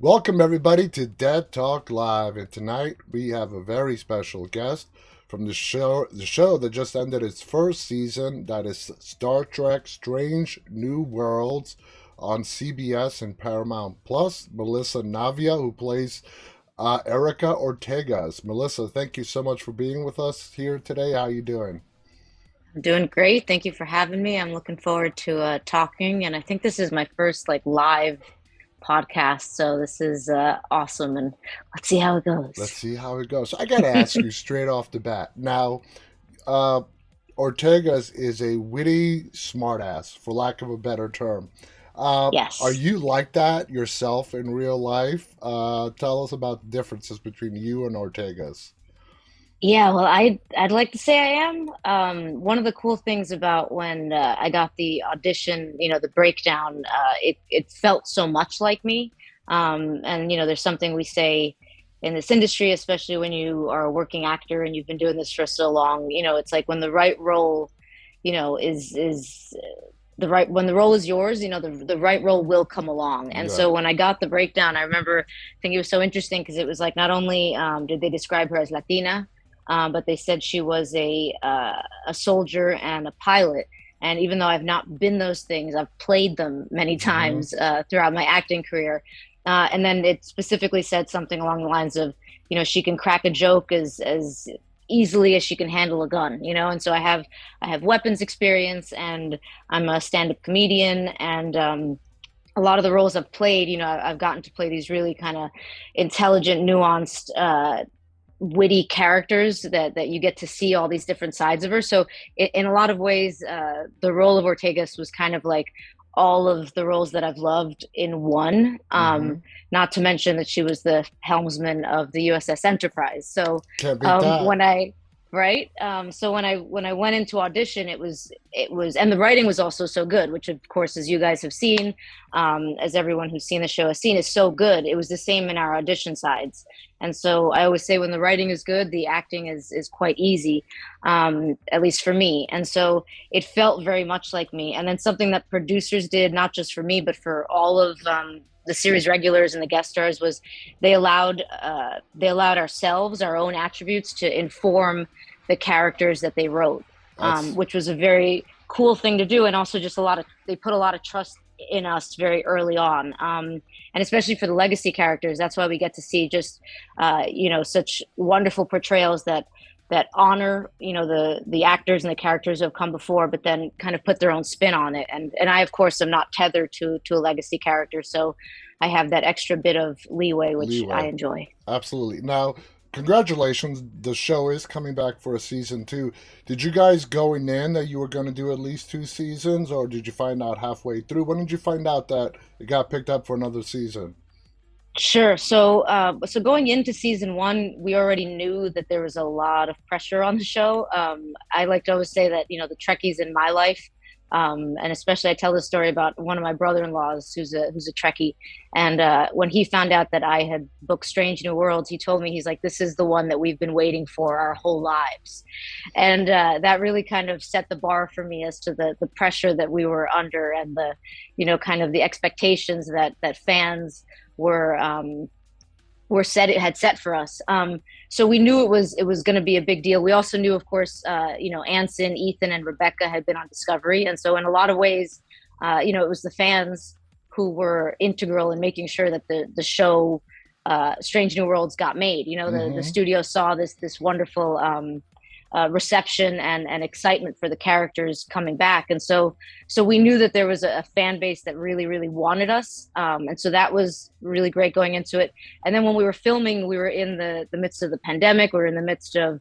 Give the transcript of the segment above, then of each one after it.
Welcome everybody to Dead Talk Live, and tonight we have a very special guest from the show that just ended its first season. That is Star Trek: Strange New Worlds on CBS and Paramount Plus. Melissa Navia, who plays Erica Ortegas. Melissa, thank you so much for being with us here today. How you doing? I'm doing great. Thank you for having me. I'm looking forward to talking, and I think this is my first live podcast, so this is awesome. And let's see how it Let's goes. see how it goes. So I got to ask you straight off the bat. Now, uh, Ortegas is a witty smartass, for lack of a better term. Are Yes. you like that yourself in real life? Tell us about the differences between you and Ortegas. Yeah, well, I'd like to say I am. One of the cool things about when I got the audition, the breakdown, it felt so much like me. And there's something we say in this industry, especially when you are a working actor and you've been doing this for so long. It's like when the right role, is the right when the role is yours, the right role will come along. And Yeah. so when I got the breakdown, I remember thinking it was so interesting because it was like not only did they describe her as Latina, but they said she was a soldier and a pilot. And even though I've not been those things, I've played them many Hmm. times throughout my acting career. And then it specifically said something along the lines of, she can crack a joke as easily as she can handle a gun. And so I have weapons experience, and I'm a stand-up comedian, and a lot of the roles I've played, I've gotten to play these really kind of intelligent, nuanced, witty characters that you get to see all these different sides of her. So in a lot of ways, the role of Ortegas was kind of like all of the roles that I've loved in one. Hmm. Not to mention that she was the helmsman of the USS Enterprise. So Can't beat that. when I right, so when I went into audition, it was, and the writing was also so good, which of course, as you guys have seen, as everyone who's seen the show has seen, is so good. It was the same in our audition sides. And so I always say when the writing is good, the acting is quite easy, at least for me. And so it felt very much like me. And then something that producers did, not just for me, but for all of the series regulars and the guest stars, was they allowed ourselves, our own attributes, to inform the characters that they wrote, That's which was a very cool thing to do. And also just they put a lot of trust in us very early on. And especially for the legacy characters, that's why we get to see just such wonderful portrayals that honor the actors and the characters who have come before, but then kind of put their own spin on it. And I, of course, am not tethered to a legacy character, so I have that extra bit of leeway, which I leeway. enjoy. Absolutely. Now, congratulations. The show is coming back for a season two. Did you guys going in that you were going to do at least two seasons, or did you find out halfway through? When did you find out that it got picked up for another season? Sure. So going into season one, we already knew that there was a lot of pressure on the show. I like to always say that the Trekkies in my life, and especially I tell this story about one of my brother-in-laws who's a Trekkie, and when he found out that I had booked Strange New Worlds, he told me, he's like, "This is the one that we've been waiting for our whole lives," and that really kind of set the bar for me as to the pressure that we were under, and the kind of the expectations that fans were set it had set for us. So we knew it was going to be a big deal. We also knew, of course, Anson, Ethan, and Rebecca had been on Discovery, and so in a lot of ways, it was the fans who were integral in making sure that the show, Strange New Worlds, got made. The Mm-hmm. studio saw this wonderful reception and excitement for the characters coming back, and so we knew that there was a fan base that really really wanted us, and so that was really great going into it. And then when we were filming, we were in the midst of the pandemic. We were in the midst of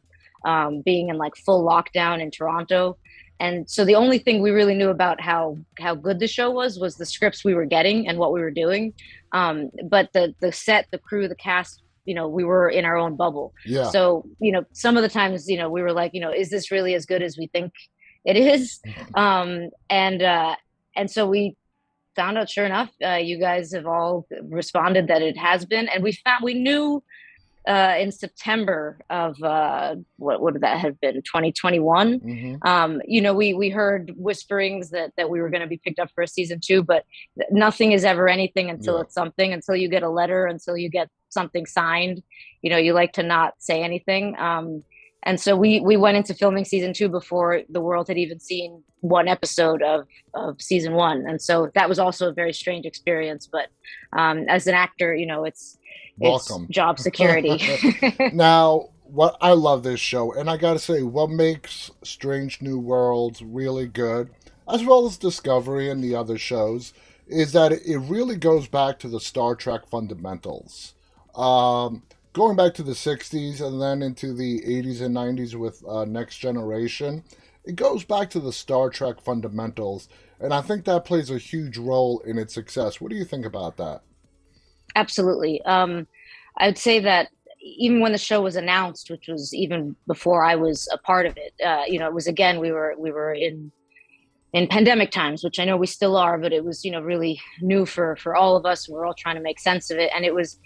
being in like full lockdown in Toronto, and so the only thing we really knew about how good the show was the scripts we were getting and what we were doing. But the set, the crew, the cast, we were in our own bubble. Yeah. So, some of the times, we were like, is this really as good as we think it is? And so we found out, sure enough, you guys have all responded that it has been. And we knew in September of what would that have been, 2021. Hmm. We heard whisperings that we were going to be picked up for a season two, but nothing is ever anything until Yeah. it's something. Until you get a letter, until you get something signed, you like to not say anything. And so we went into filming season two before the world had even seen one episode of season one, and so that was also a very strange experience. But as an actor, it's Welcome. job security. Now, what I love this show, and I gotta say, what makes Strange New Worlds really good, as well as Discovery and the other shows, is that it really goes back to the Star Trek fundamentals. Um, Going back to the 60s and then into the 80s and 90s with Next Generation, it goes back to the Star Trek fundamentals, and I think that plays a huge role in its success. What do you think about that? Absolutely. I would say that even when the show was announced, which was even before I was a part of it, it was, again, we were in pandemic times, which I know we still are, but it was, really new for all of us. We're all trying to make sense of it, and it was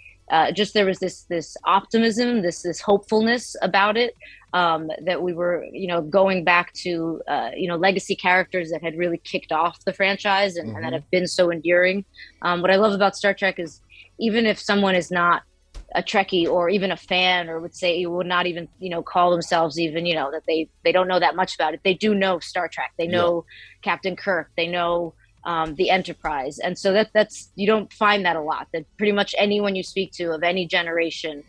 just, there was this optimism, this hopefulness about it, that we were, going back to legacy characters that had really kicked off the franchise, and that Hmm. have been so enduring. What I love about Star Trek is, even if someone is not a Trekkie or even a fan, or would say, would not even call themselves, even, that they don't know that much about it, they do know Star Trek, they Yeah. know Captain Kirk, they know the Enterprise. And so that's, you don't find that a lot, that pretty much anyone you speak to of any generation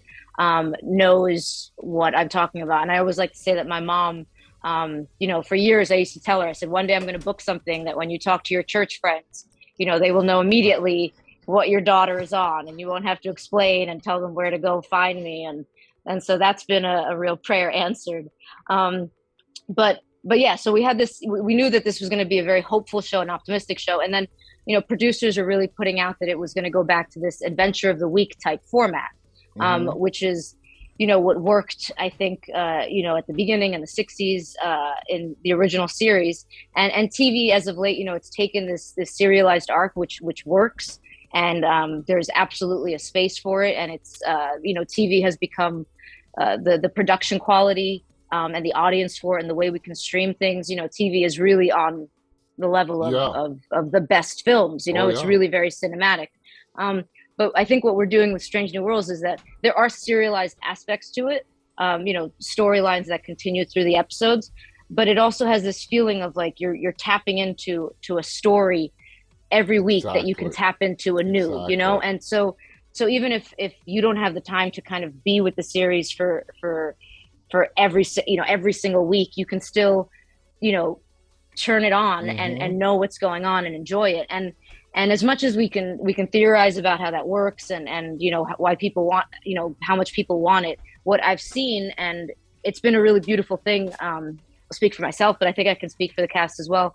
knows what I'm talking about. And I always like to say that my mom, for years I used to tell her, I said, one day I'm going to book something that when you talk to your church friends, they will know immediately what your daughter is on, and you won't have to explain and tell them where to go find me. And so that's been a real prayer answered. Um, but yeah, so we had this, we knew that this was going to be a very hopeful show, an optimistic show. And then, producers are really putting out that it was going to go back to this adventure of the week type format, Hmm. which is, what worked, I think, at the beginning in the 60s, in the original series, and TV as of late, it's taken this serialized arc, which works. And there's absolutely a space for it. And it's, TV has become, the production quality, and the audience for it, and the way we can stream things. TV is really on the level of Yeah. of the best films. Oh, It's yeah. really very cinematic. But I think what we're doing with Strange New Worlds is that there are serialized aspects to it. Storylines that continue through the episodes, but it also has this feeling of like you're tapping into a story every week that you can Exactly. tap into anew. Exactly. And so even if you don't have the time to kind of be with the series for every single week, you can still you know turn it on and Hmm. and know what's going on and enjoy it. And as much as we can theorize about how that works, and why people want, how much people want it, what I've seen, and it's been a really beautiful thing. I'll speak for myself, but I think I can speak for the cast as well,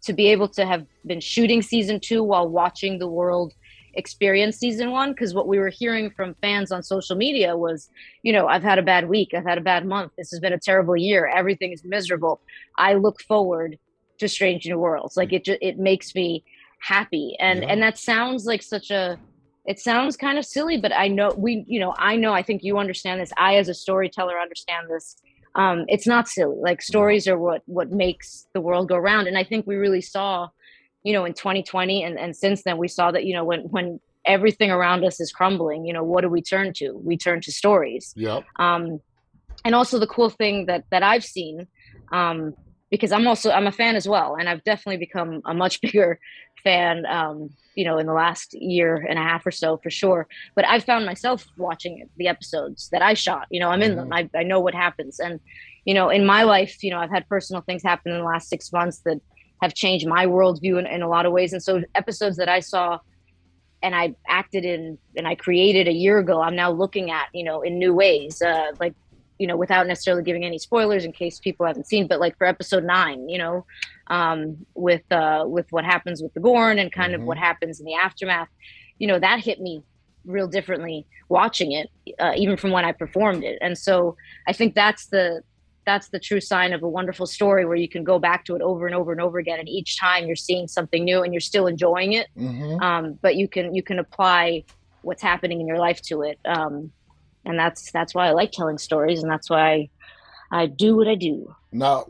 to be able to have been shooting season two while watching the world experience season one. Because what we were hearing from fans on social media was, I've had a bad week, I've had a bad month, this has been a terrible year, everything is miserable, I look forward to Strange New Worlds. Like, it makes me happy. And Yeah. that sounds like such a, it sounds kind of silly, but I know I think you understand this, I as a storyteller understand this. It's not silly. Like, Yeah. stories are what makes the world go round. And I think we really saw, in 2020, and since then, we saw that, when everything around us is crumbling, what do we turn to? We turn to stories. Yep. um, and also the cool thing that I've seen, um, because I'm a fan as well, and I've definitely become a much bigger fan, in the last year and a half or so, for sure. But I've found myself watching the episodes that I shot. I'm in them. Hmm. I know what happens, and in my life, I've had personal things happen in the last 6 months that have changed my worldview in a lot of ways. And so episodes that I saw and I acted in and I created a year ago, I'm now looking at, in new ways, like, without necessarily giving any spoilers in case people haven't seen, but like for episode 9, with what happens with the Gorn and kind of what Hmm. happens in the aftermath, that hit me real differently watching it, even from when I performed it. And so I think that's the true sign of a wonderful story, where you can go back to it over and over and over again, and each time you're seeing something new and you're still enjoying it. Hmm. But you can apply what's happening in your life to it. and that's why I like telling stories, and that's why I do what I do. Now,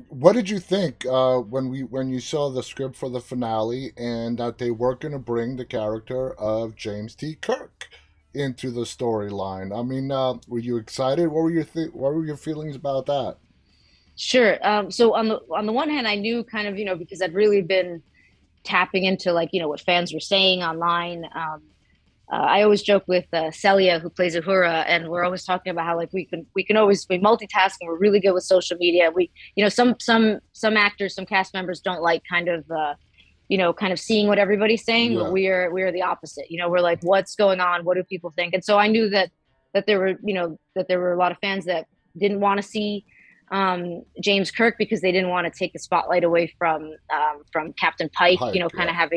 what did you think when you saw the script for the finale and that they were going to bring the character of James T. Kirk into the storyline? I mean, were you excited? What were your feelings about that? Sure. So on the one hand, I knew kind of, because I'd really been tapping into like, what fans were saying online. I always joke with Celia, who plays Uhura, and we're always talking about how like we can always be multitasking. We're really good with social media. Some actors, some cast members don't like kind of seeing what everybody's saying, but Yeah, we are the opposite. We're like, what's going on? What do people think? And so I knew that there were a lot of fans that didn't want to see James Kirk because they didn't want to take the spotlight away from Captain Pike. Pike. Kind Yeah, of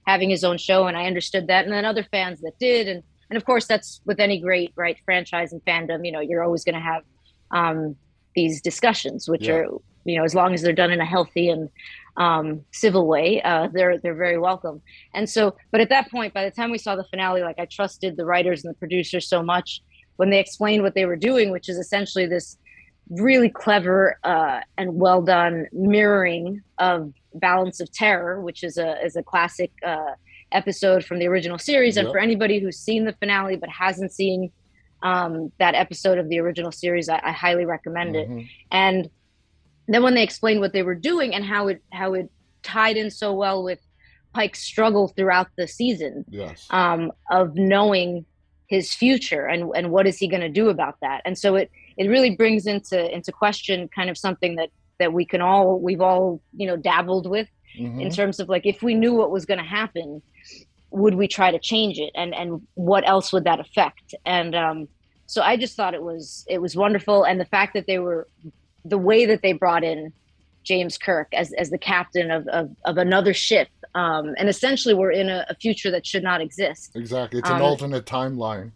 having his own show, and I understood that. And then other fans that did, and of course that's with any great right franchise and fandom. You're always going to have um, these discussions, which yeah. are as long as they're done in a healthy and civil way, they're very welcome. And so, but at that point, by the time we saw the finale, like I trusted the writers and the producers so much when they explained what they were doing, which is essentially this really clever and well done mirroring of Balance of Terror, which is a classic episode from the original series. And Yep. for anybody who's seen the finale but hasn't seen that episode of the original series, I highly recommend it. Hmm. And then when they explained what they were doing and how it tied in so well with Pike's struggle throughout the season, Yes. of knowing his future and what is he going to do about that. And so it really brings into question kind of something that we've all dabbled with in Hmm. terms of like if we knew what was going to happen, would we try to change it, and what else would that affect? And so I just thought it was wonderful, and the fact that the way that they brought in James Kirk as the captain of another ship, and essentially we're in a future that should not exist. Exactly. It's an um, alternate timeline.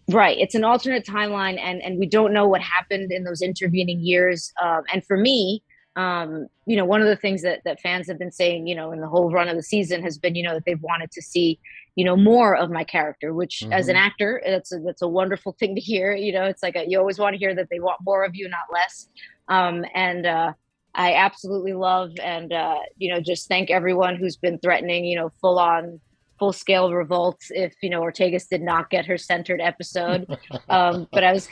Right. It's an alternate timeline, and we don't know what happened in those intervening years. And for me, one of the things that fans have been saying, in the whole run of the season has been, that they've wanted to see, more of my character, which as an Hmm. actor, that's a wonderful thing to hear. It's like you always want to hear that they want more of you, not less. And I absolutely love and, just thank everyone who's been threatening, full scale revolts if Ortegas did not get her centered episode. But I was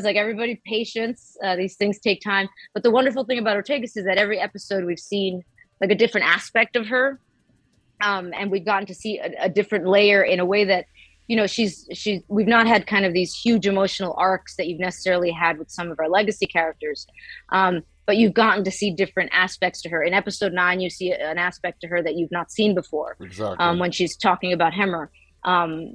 like everybody patience. These things take time. But the wonderful thing about Ortegas is that every episode we've seen like a different aspect of her, and we've gotten to see a different layer in a way that she's we've not had kind of these huge emotional arcs that you've necessarily had with some of our legacy characters. But you've gotten to see different aspects to her. In episode 9, you see an aspect to her that you've not seen before, Exactly. when she's talking about Hemmer,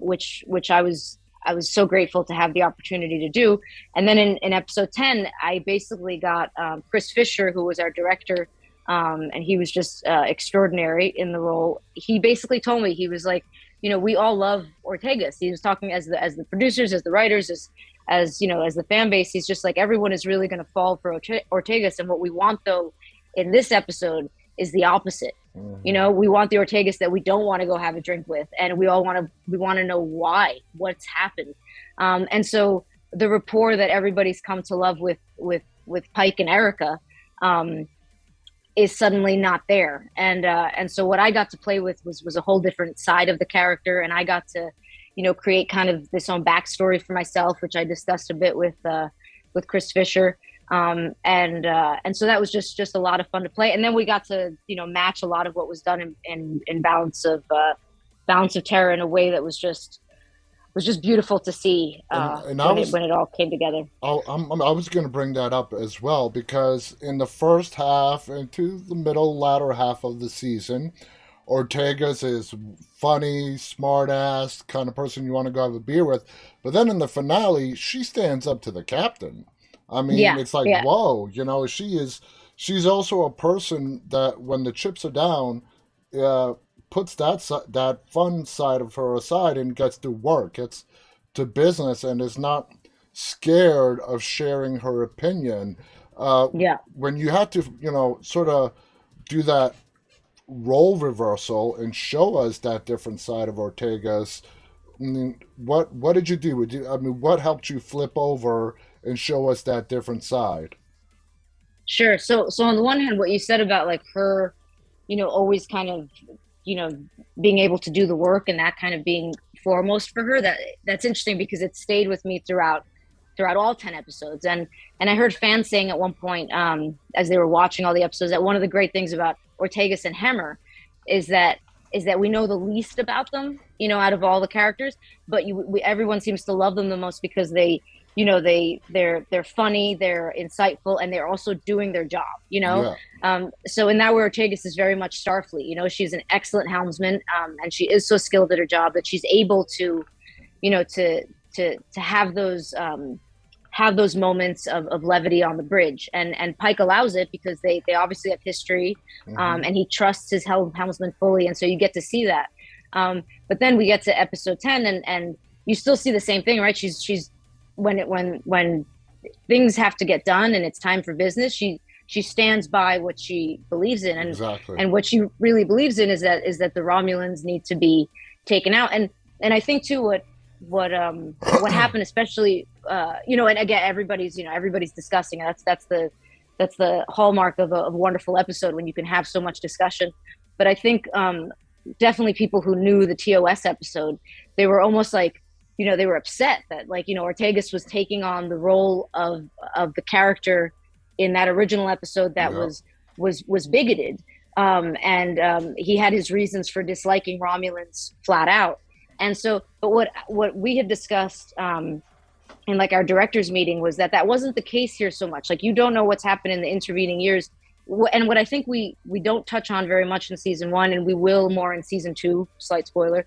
which I was so grateful to have the opportunity to do. And then in episode 10, I basically got Chris Fisher, who was our director, and he was just extraordinary in the role. He basically told me, he was like, we all love Ortegas. He was talking as the producers, as the writers, as the fan base. He's just like, everyone is really going to fall for Ortegas, and what we want though in this episode is the opposite. Hmm. We want the Ortegas that we don't want to go have a drink with, and we want to know why, what's happened. And so the rapport that everybody's come to love with Pike and Erica, um, is suddenly not there. And so what I got to play with was a whole different side of the character, and I got to create kind of this own backstory for myself, which I discussed a bit with Chris Fisher. And so that was just a lot of fun to play. And then we got to match a lot of what was done in Balance of Terror in a way that was just beautiful to see, And I when was it all came together. I was going to bring that up as well because in the first half and to the middle latter half of the season, Ortega's is funny, smart ass kind of person you want to go have a beer with. But then in the finale, she stands up to the captain. I mean, Yeah, it's like, yeah, whoa, she's also a person that when the chips are down, uh, puts that fun side of her aside and gets to work, gets to business, and is not scared of sharing her opinion. Uh, yeah. when you had to, sort of do that role reversal and show us that different side of Ortega's. I mean, what did you do? I mean, what helped you flip over and show us that different side? Sure. So on the one hand, what you said about like her, always kind of, you know, being able to do the work and that kind of being foremost for her, that's interesting because it stayed with me throughout all 10 episodes. And I heard fans saying at one point, as they were watching all the episodes, that one of the great things about Ortegas and Hemmer is that we know the least about them, out of all the characters, but everyone seems to love them the most because they're funny, they're insightful, and they're also doing their job. Yeah, So in that way, Ortegas is very much Starfleet. She's an excellent helmsman, and she is so skilled at her job that she's able to, to have those moments of levity on the bridge, and Pike allows it because they obviously have history, hmm, and he trusts his helmsman fully, and so you get to see that. But then we get to episode 10, and you still see the same thing, right? She's when things have to get done and it's time for business, she stands by what she believes in, exactly. and what she really believes in is that the Romulans need to be taken out. And I think too what happened, especially, and again, everybody's discussing it. That's the hallmark of a wonderful episode, when you can have so much discussion. But I think, definitely people who knew the TOS episode, they were almost like, they were upset that, like, Ortegas was taking on the role of the character in that original episode that Yeah, was bigoted, and he had his reasons for disliking Romulans flat out. And so, but what we had discussed, in like our directors meeting, was that wasn't the case here so much. Like, you don't know what's happened in the intervening years, and what I think we don't touch on very much in season one, and we will more in season two. Slight spoiler,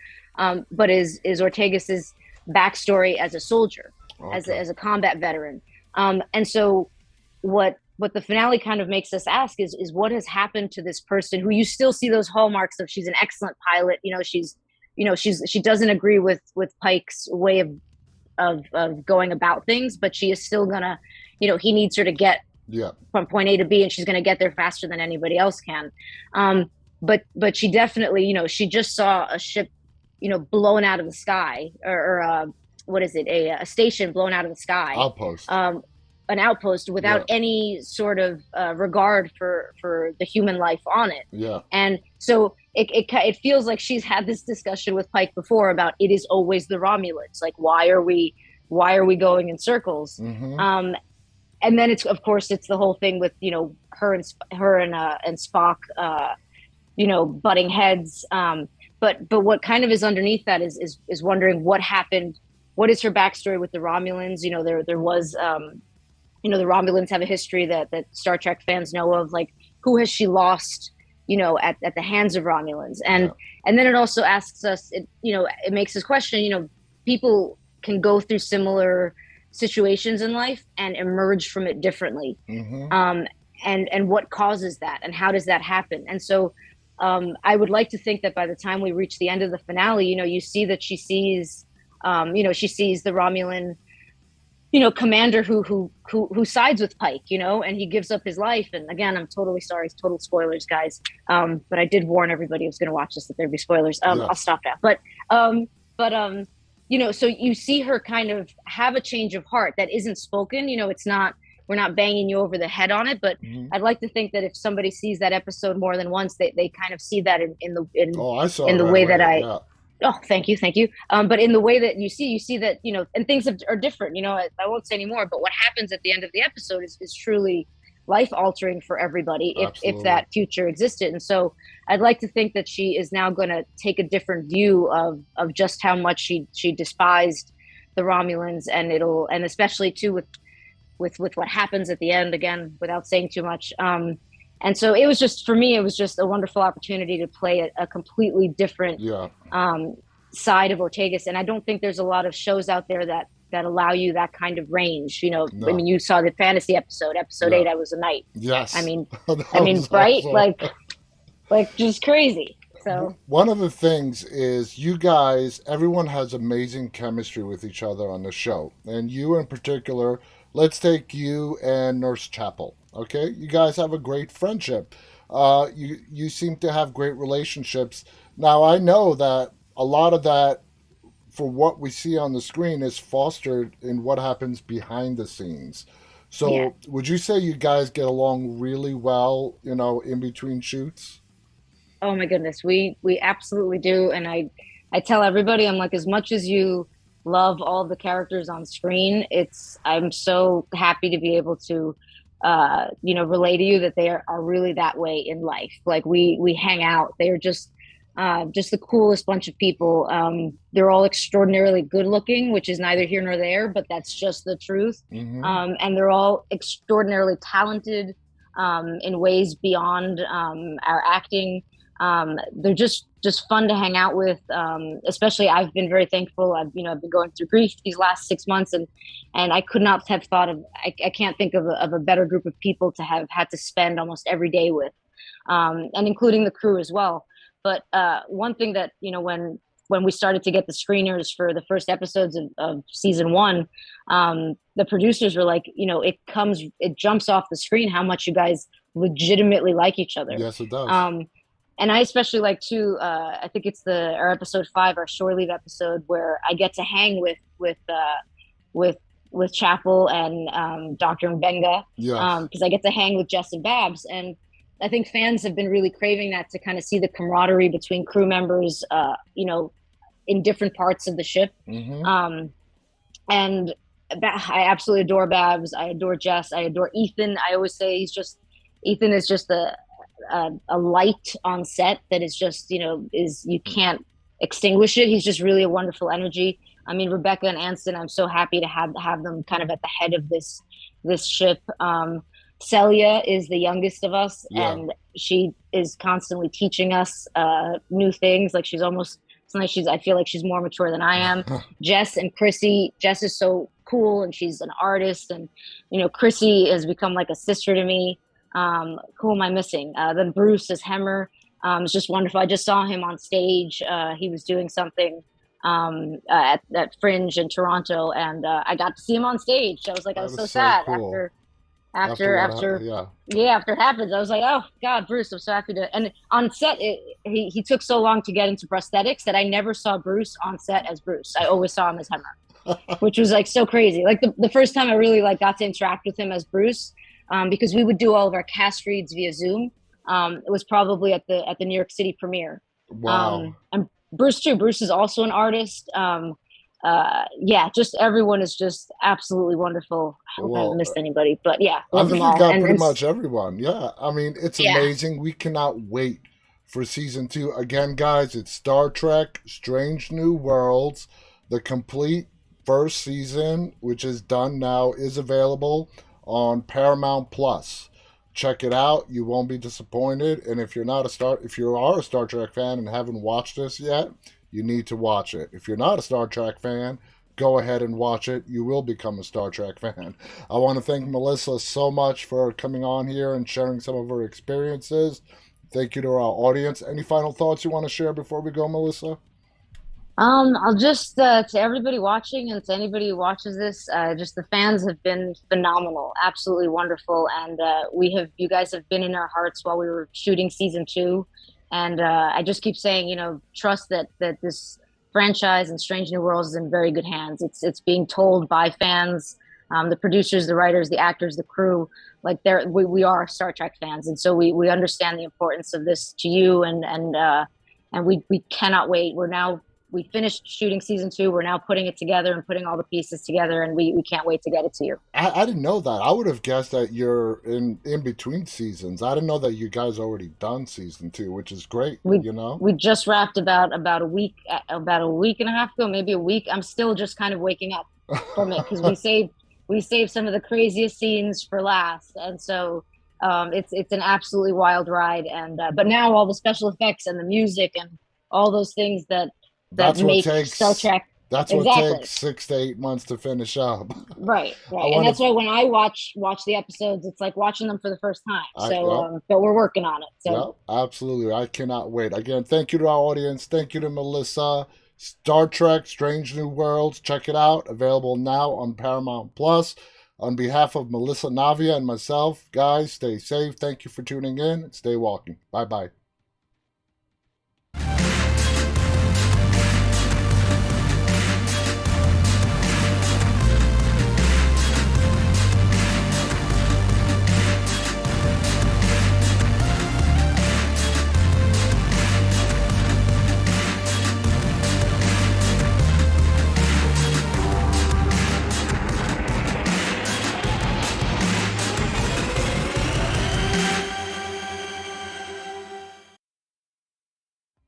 but is Ortegas's backstory as a soldier, as okay. a combat veteran, and so what the finale kind of makes us ask is what has happened to this person who you still see those hallmarks of. She's an excellent pilot. She doesn't agree with Pike's way of going about things, but she is still gonna, he needs her to get Yeah, from point A to B, and she's gonna get there faster than anybody else can. But she definitely, she just saw a ship, blown out of the sky, or what is it, a station blown out of the sky, outpost. um, an outpost without Yeah, any sort of regard for the human life on it. yeah. And so it feels like she's had this discussion with Pike before about, it is always the Romulans. Like, why are we going in circles? Hmm. Um, and then it's, of course, it's the whole thing with, her and Spock, butting heads. But what kind of is underneath that is wondering what happened. What is her backstory with the Romulans? There was, the Romulans have a history that Star Trek fans know of. Like, who has she lost, at the hands of Romulans? Yeah. And then it also asks us, it makes us question, people can go through similar situations in life and emerge from it differently. Hmm. Um, and what causes that, and how does that happen? And so, I would like to think that by the time we reach the end of the finale, you see that she sees the Romulan, commander who sides with Pike, and he gives up his life. And again, I'm totally sorry, it's total spoilers, guys. But I did warn everybody who's going to watch this that there'd be spoilers. I'll Yes. stop now. But so you see her kind of have a change of heart that isn't spoken. It's not, we're not banging you over the head on it, but Hmm. I'd like to think that if somebody sees that episode more than once, they kind of see that Oh, I saw in it the right way that away. I. Yeah. Oh, thank you. But in the way that you see that, and things are different. I won't say anymore. But what happens at the end of the episode is truly life altering for everybody, if Absolutely. that future existed. And so I'd like to think that she is now going to take a different view of just how much she despised the Romulans, and especially too with what happens at the end, again, without saying too much. And so it was just, for me, it was just a wonderful opportunity to play a completely different, Yeah. um, side of Ortegas. And I don't think there's a lot of shows out there that allow you that kind of range. I No. mean, you saw the fantasy episode Yeah. 8. I was a knight. I Yes. mean, That I mean, was right? awesome. Like just crazy. So One of the things is you guys, everyone has amazing chemistry with each other on the show. And you in particular, let's take you and Nurse Chapel. Okay? You guys have a great friendship. You seem to have great relationships. Now, I know that a lot of that for what we see on the screen is fostered in what happens behind the scenes. Yeah. So, would you say you guys get along really well, in between shoots? Oh my goodness, we absolutely do, and I tell everybody, I'm like, as much as you love all the characters on screen, I'm so happy to be able to relay to you that are really that way in life. Like we hang out. They are just the coolest bunch of people. They're all extraordinarily good looking, which is neither here nor there, but that's just the truth. Mm-hmm. And they're all extraordinarily talented in ways beyond our acting. They're just fun to hang out with. Especially, I've been very thankful. I've been going through grief these last 6 months, and I could not have thought of. I can't think of a better group of people to have had to spend almost every day with, and including the crew as well. But one thing that when we started to get the screeners for the first episodes of season one, the producers were like, it jumps off the screen how much you guys legitimately like each other. Yes, it does. Um, and I especially like too. I think it's our episode 5, our shore leave episode, where I get to hang with with Chapel and Dr. Mbenga, Yes. because I get to hang with Jess and Babs, and I think fans have been really craving that, to kind of see the camaraderie between crew members, in different parts of the ship. Mm-hmm. Um, and I absolutely adore Babs. I adore Jess. I adore Ethan. I always say Ethan is just a light on set that is just, is you can't extinguish it. He's just really a wonderful energy. I mean, Rebecca and Anston, I'm so happy to have them kind of at the head of this ship. Celia is the youngest of us, Yeah. and she is constantly teaching us new things. Like sometimes I feel like she's more mature than I am. Jess and Chrissy, Jess is so cool, and she's an artist, and Chrissy has become like a sister to me. Who am I missing? Then Bruce as Hemmer. It's just wonderful. I just saw him on stage. He was doing something at Fringe in Toronto, and I got to see him on stage. I That was is so so sad cool. after Yeah. yeah, after it happens. I was like, oh God, Bruce, I'm so happy to. And on set, he took so long to get into prosthetics that I never saw Bruce on set as Bruce. I always saw him as Hemmer, which was like so crazy. Like the first time I really like got to interact with him as Bruce, because we would do all of our cast reads via Zoom. It was probably at the New York City premiere. Wow. And Bruce too. Bruce is also an artist. Yeah, just everyone is just absolutely wonderful. I hope I haven't Well, missed anybody, but yeah, I love think them you all. got And pretty much everyone. Yeah. I mean, it's yeah, amazing. We cannot wait for season 2. Again, guys, it's Star Trek Strange New Worlds. The complete first season, which is done now, is available on Paramount Plus. Check it out. You won't be disappointed. And if you are a Star Trek fan and haven't watched this yet, you need to watch it. If you're not a Star Trek fan, go ahead and watch it. You will become a Star Trek fan. I want to thank Melissa so much for coming on here and sharing some of her experiences. Thank you to our audience. Any final thoughts you want to share before we go, Melissa? I'll just to everybody watching and to anybody who watches this, just the fans have been phenomenal, absolutely wonderful, and you guys have been in our hearts while we were shooting season 2, and I just keep saying, trust that this franchise and Strange New Worlds is in very good hands. It's being told by fans, the producers, the writers, the actors, the crew. Like we are Star Trek fans, and so we understand the importance of this to you, and we cannot wait. We finished shooting season 2. We're now putting it together and putting all the pieces together, and we can't wait to get it to you. I didn't know that. I would have guessed that you're in between seasons. I didn't know that you guys already done season 2, which is great. We You know. we just wrapped about a week and a half ago, maybe a week. I'm still just kind of waking up from it because we saved some of the craziest scenes for last, and so it's an absolutely wild ride. And but now all the special effects and the music and all those things that That's what make Star takes. Trek That's what exactly. takes 6 to 8 months to finish up. Right, I right, and want that's to. why when I watch the episodes, it's like watching them for the first time. I So, Yep. but we're working on it. So, Yep, absolutely. I cannot wait. Again, thank you to our audience. Thank you to Melissa. Star Trek Strange New Worlds. Check it out. Available now on Paramount Plus. On behalf of Melissa Navia and myself, guys, stay safe. Thank you for tuning in. Stay walking. Bye bye.